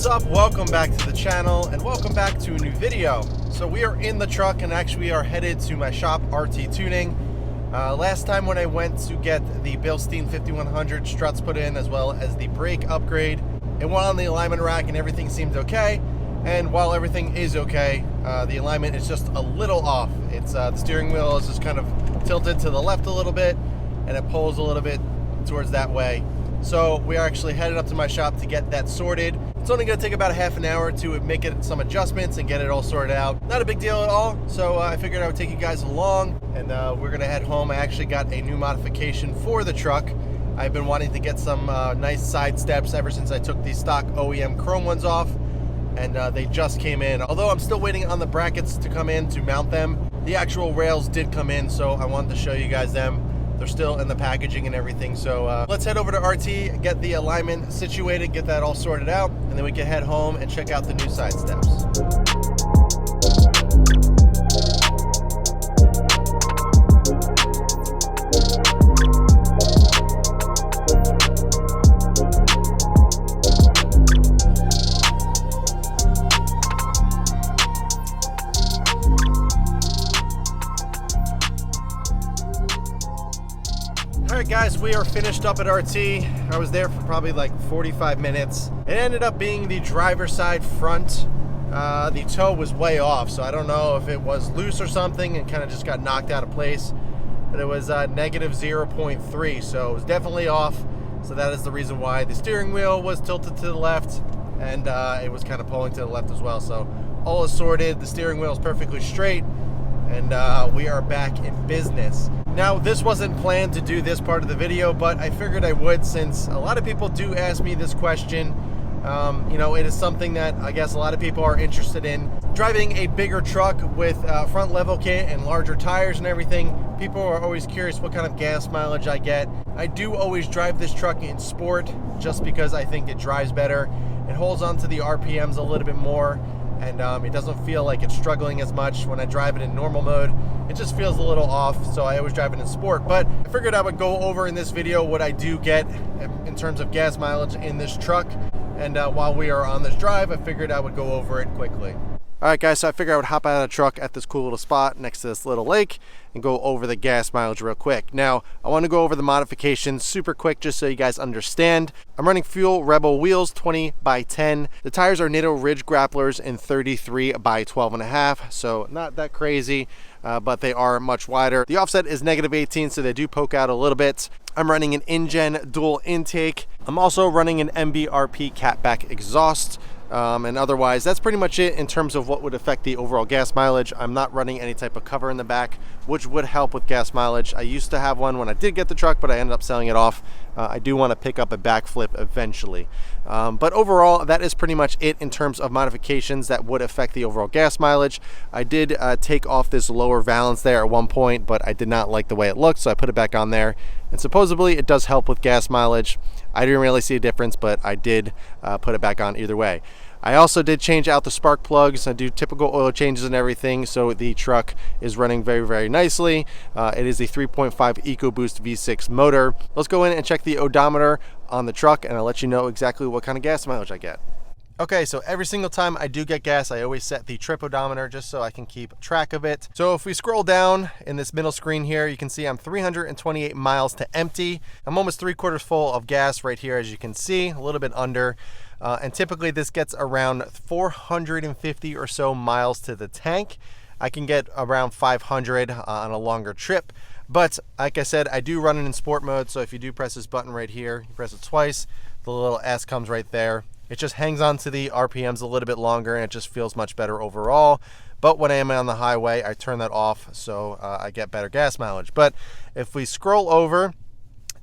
What's up? Welcome back to the channel and welcome back to a new video. So we are in the truck and actually are headed to my shop, RT Tuning. Last time when I went to get the Bilstein 5100 struts put in as well as the brake upgrade, it went on the alignment rack and everything seemed okay. And while everything is okay, the alignment is just a little off. It's the steering wheel is just kind of tilted to the left a little bit and it pulls a little bit towards that way. So we are actually headed up to my shop to get that sorted. It's only going to take about a half an hour to make it some adjustments and get it all sorted out. Not a big deal at all. So I figured I would take you guys along and we're going to head home. I actually got a new modification for the truck. I've been wanting to get some nice side steps ever since I took the stock OEM chrome ones off, and they just came in. Although I'm still waiting on the brackets to come in to mount them. The actual rails did come in, so I wanted to show you guys them. They're still in the packaging and everything. So let's head over to RT, get the alignment situated, get that all sorted out, and then we can head home and check out the new side steps. Alright guys, we are finished up at RT. I was there for probably like 45 minutes. It ended up being the driver's side front. The toe was way off, so I don't know if it was loose or something and kind of just got knocked out of place. But it was negative 0.3, so it was definitely off. So that is the reason why the steering wheel was tilted to the left and it was kind of pulling to the left as well. So all is sorted, the steering wheel is perfectly straight, and we are back in business. Now, this wasn't planned to do this part of the video, but I figured I would since a lot of people do ask me this question. You know, it is something that I guess a lot of people are interested in. Driving a bigger truck with front level kit and larger tires and everything, people are always curious what kind of gas mileage I get. I do always drive this truck in sport just because I think it drives better. It holds onto the RPMs a little bit more, and it doesn't feel like it's struggling as much when I drive it in normal mode. It just feels a little off, so I always drive it in sport. But I figured I would go over in this video what I do get in terms of gas mileage in this truck. And while we are on this drive, I figured I would go over it quickly. All right, guys, so I figured I would hop out of the truck at this cool little spot next to this little lake and go over the gas mileage real quick. Now, I want to go over the modifications super quick just so you guys understand. I'm running Fuel Rebel wheels 20 by 10. The tires are Nitto Ridge Grapplers in 33 by 12.5, so not that crazy, but they are much wider. The offset is negative 18, so they do poke out a little bit. I'm running an InGen dual intake. I'm also running an MBRP catback exhaust. And otherwise, that's pretty much it in terms of what would affect the overall gas mileage. I'm not running any type of cover in the back, which would help with gas mileage. I used to have one when I did get the truck, but I ended up selling it off. I do want to pick up a backflip eventually. But overall, that is pretty much it in terms of modifications that would affect the overall gas mileage. I did take off this lower valance there at one point, but I did not like the way it looked, so I put it back on there. And supposedly, it does help with gas mileage. I didn't really see a difference, but I did put it back on either way. I also did change out the spark plugs. I do typical oil changes and everything, so the truck is running very, very nicely. It is a 3.5 EcoBoost V6 motor. Let's go in and check the odometer on the truck, and I'll let you know exactly what kind of gas mileage I get. Okay, so every single time I do get gas, I always set the trip odometer just so I can keep track of it. So if we scroll down in this middle screen here, you can see I'm 328 miles to empty. I'm almost 3/4 full of gas right here, as you can see, a little bit under. And typically this gets around 450 or so miles to the tank. I can get around 500 on a longer trip. But like I said, I do run it in sport mode. So if you do press this button right here, you press it twice, the little S comes right there. It just hangs on to the RPMs a little bit longer and it just feels much better overall. But when I am on the highway, I turn that off so I get better gas mileage. But if we scroll over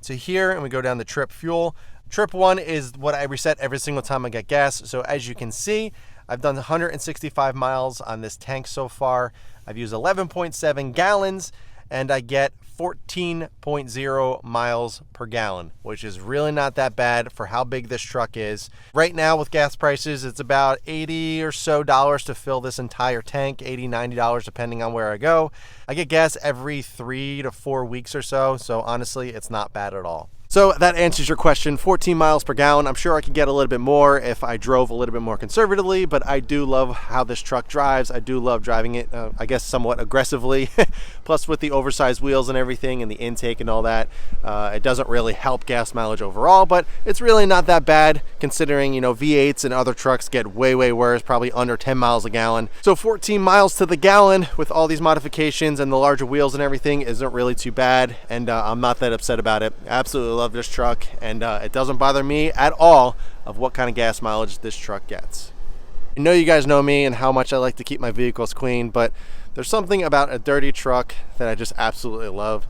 to here and we go down to trip fuel, trip 1 is what I reset every single time I get gas. So as you can see, I've done 165 miles on this tank so far. I've used 11.7 gallons and I get 14.0 miles per gallon, which is really not that bad for how big this truck is. Right now with gas prices, it's about $80 or so to fill this entire tank, $80, $90 depending on where I go. I get gas every 3 to 4 weeks or so, so honestly, it's not bad at all. So that answers your question. 14 miles per gallon. I'm sure I could get a little bit more if I drove a little bit more conservatively, but I do love how this truck drives. I do love driving it, I guess, somewhat aggressively. Plus with the oversized wheels and everything and the intake and all that, it doesn't really help gas mileage overall, but it's really not that bad considering, you know, V8s and other trucks get way, way worse, probably under 10 miles a gallon. So 14 miles to the gallon with all these modifications and the larger wheels and everything isn't really too bad, and I'm not that upset about it. Absolutely love this truck, and it doesn't bother me at all of what kind of gas mileage this truck gets. I know you guys know me and how much I like to keep my vehicles clean, but there's something about a dirty truck that I just absolutely love,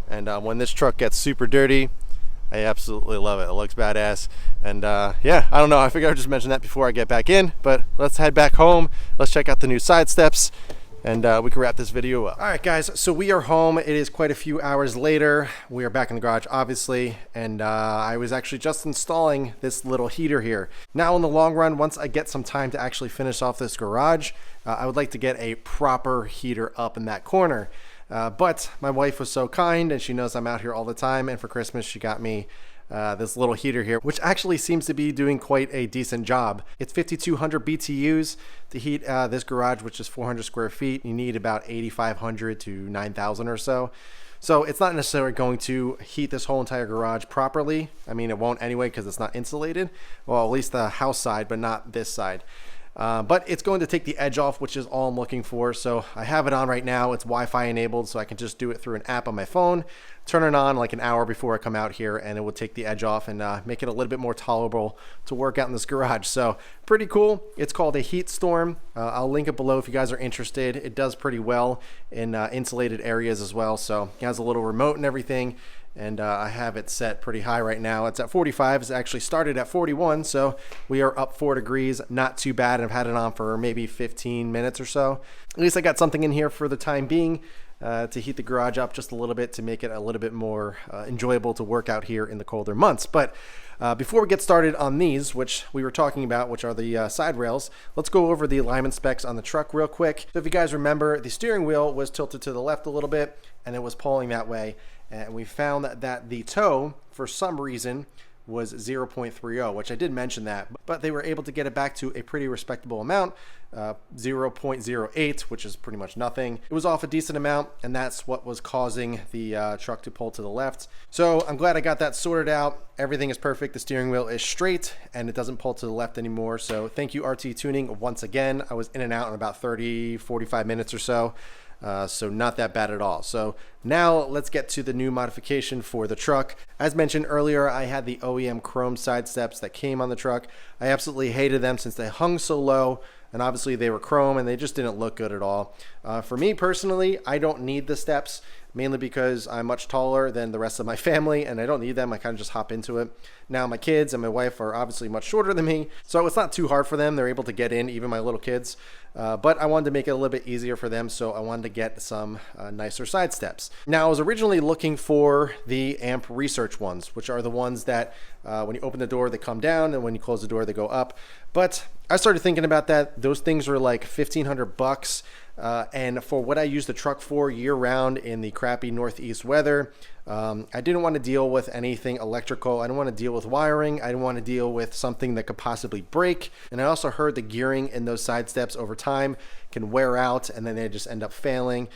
and when this truck gets super dirty, I absolutely love it. It looks badass, and yeah, I don't know, I figured I'd just mention that before I get back in, but let's head back home. Let's check out the new side steps, and we can wrap this video up. All right, guys, so we are home. It is quite a few hours later. We are back in the garage, obviously, and I was actually just installing this little heater here. Now, in the long run, once I get some time to actually finish off this garage, I would like to get a proper heater up in that corner. But my wife was so kind, and she knows I'm out here all the time, and for Christmas, she got me this little heater here, which actually seems to be doing quite a decent job. It's 5,200 BTUs to heat this garage, which is 400 square feet. You need about 8,500 to 9,000 or so. So it's not necessarily going to heat this whole entire garage properly. I mean, it won't anyway because it's not insulated. Well, at least the house side, but not this side. But it's going to take the edge off, which is all I'm looking for. So I have it on right now. It's Wi-Fi enabled, so I can just do it through an app on my phone, turn it on like an hour before I come out here, and it will take the edge off and make it a little bit more tolerable to work out in this garage. So pretty cool. It's called a Heat Storm. I'll link it below if you guys are interested. It does pretty well in insulated areas as well. So it has a little remote and everything. And I have it set pretty high right now. It's at 45. It's actually started at 41, so we are up 4 degrees. Not too bad. I've had it on for maybe 15 minutes or so. At least I got something in here for the time being to heat the garage up just a little bit to make it a little bit more enjoyable to work out here in the colder months. But before we get started on these, which we were talking about, which are the side rails, let's go over the alignment specs on the truck real quick. So if you guys remember, the steering wheel was tilted to the left a little bit, and it was pulling that way. And we found that the toe, for some reason, was 0.30, which I did mention that, but they were able to get it back to a pretty respectable amount, 0.08, which is pretty much nothing. It was off a decent amount, and that's what was causing the truck to pull to the left. So I'm glad I got that sorted out. Everything is perfect. The steering wheel is straight, and it doesn't pull to the left anymore. So thank you, RT Tuning, once again. I was in and out in about 30, 45 minutes or so. So not that bad at all. So now let's get to the new modification for the truck. As mentioned earlier, I had the OEM chrome side steps that came on the truck. I absolutely hated them since they hung so low, and obviously they were chrome and they just didn't look good at all. For me personally, I don't need the steps, mainly because I'm much taller than the rest of my family and I don't need them. I kind of just hop into it. Now my kids and my wife are obviously much shorter than me, so it's not too hard for them. They're able to get in, even my little kids. But I wanted to make it a little bit easier for them, so I wanted to get some nicer side steps. Now I was originally looking for the Amp Research ones, which are the ones that when you open the door they come down, and when you close the door they go up. But I started thinking about that. Those things were like $1,500, and for what I use the truck for year round in the crappy Northeast weather, I didn't want to deal with anything electrical. I didn't want to deal with wiring. I didn't want to deal with something that could possibly break. And I also heard the gearing in those side steps over time can wear out, and then they just end up failing.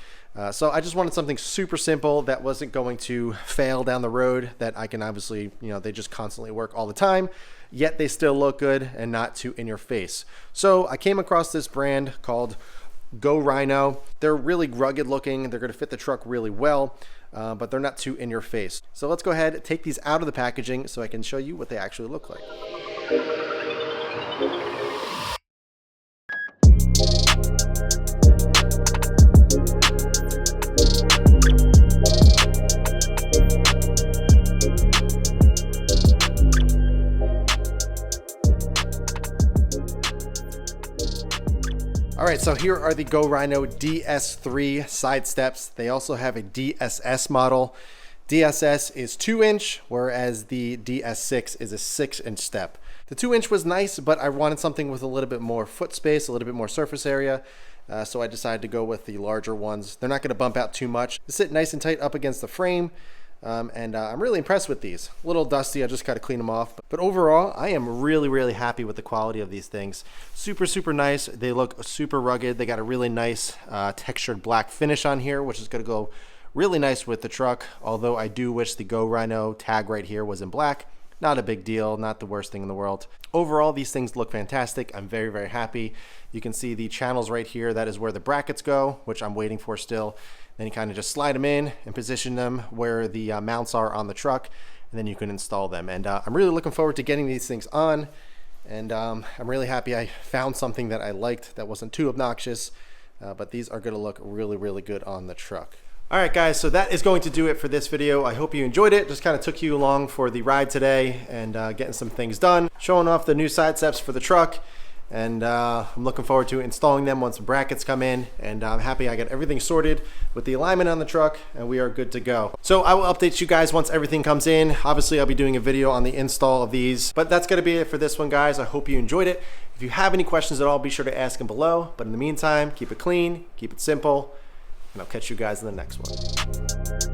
So I just wanted something super simple that wasn't going to fail down the road, that I can obviously, you know, they just constantly work all the time, yet they still look good and not too in your face. So I came across this brand called Go Rhino. They're really rugged looking. They're going to fit the truck really well, but they're not too in your face. So let's go ahead and take these out of the packaging so I can show you what they actually look like. All right, so here are the Go Rhino DS3 side steps. They also have a DSS model. DSS is 2-inch, whereas the DS6 is a 6-inch step. The 2-inch was nice, but I wanted something with a little bit more foot space, a little bit more surface area. So I decided to go with the larger ones. They're not going to bump out too much. They sit nice and tight up against the frame. I'm really impressed with these. A little dusty, I just gotta clean them off. But overall, I am really happy with the quality of these things. Super nice. They look super rugged. They got a really nice textured black finish on here, which is gonna go really nice with the truck. Although I do wish the Go Rhino tag right here was in black. Not a big deal, not the worst thing in the world. Overall, these things look fantastic. I'm very happy. You can see the channels right here. That is where the brackets go, which I'm waiting for still. Then you kind of just slide them in and position them where the mounts are on the truck, and then you can install them. And I'm really looking forward to getting these things on. And I'm really happy I found something that I liked that wasn't too obnoxious. But these are going to look really good on the truck. All right, guys, so that is going to do it for this video. I hope you enjoyed it. Just kind of took you along for the ride today and getting some things done, showing off the new side steps for the truck. And I'm looking forward to installing them once the brackets come in. And I'm happy I got everything sorted with the alignment on the truck, and we are good to go. So I will update you guys once everything comes in. Obviously, I'll be doing a video on the install of these. But that's going to be it for this one, guys. I hope you enjoyed it. If you have any questions at all, be sure to ask them below. But in the meantime, keep it clean, keep it simple, and I'll catch you guys in the next one.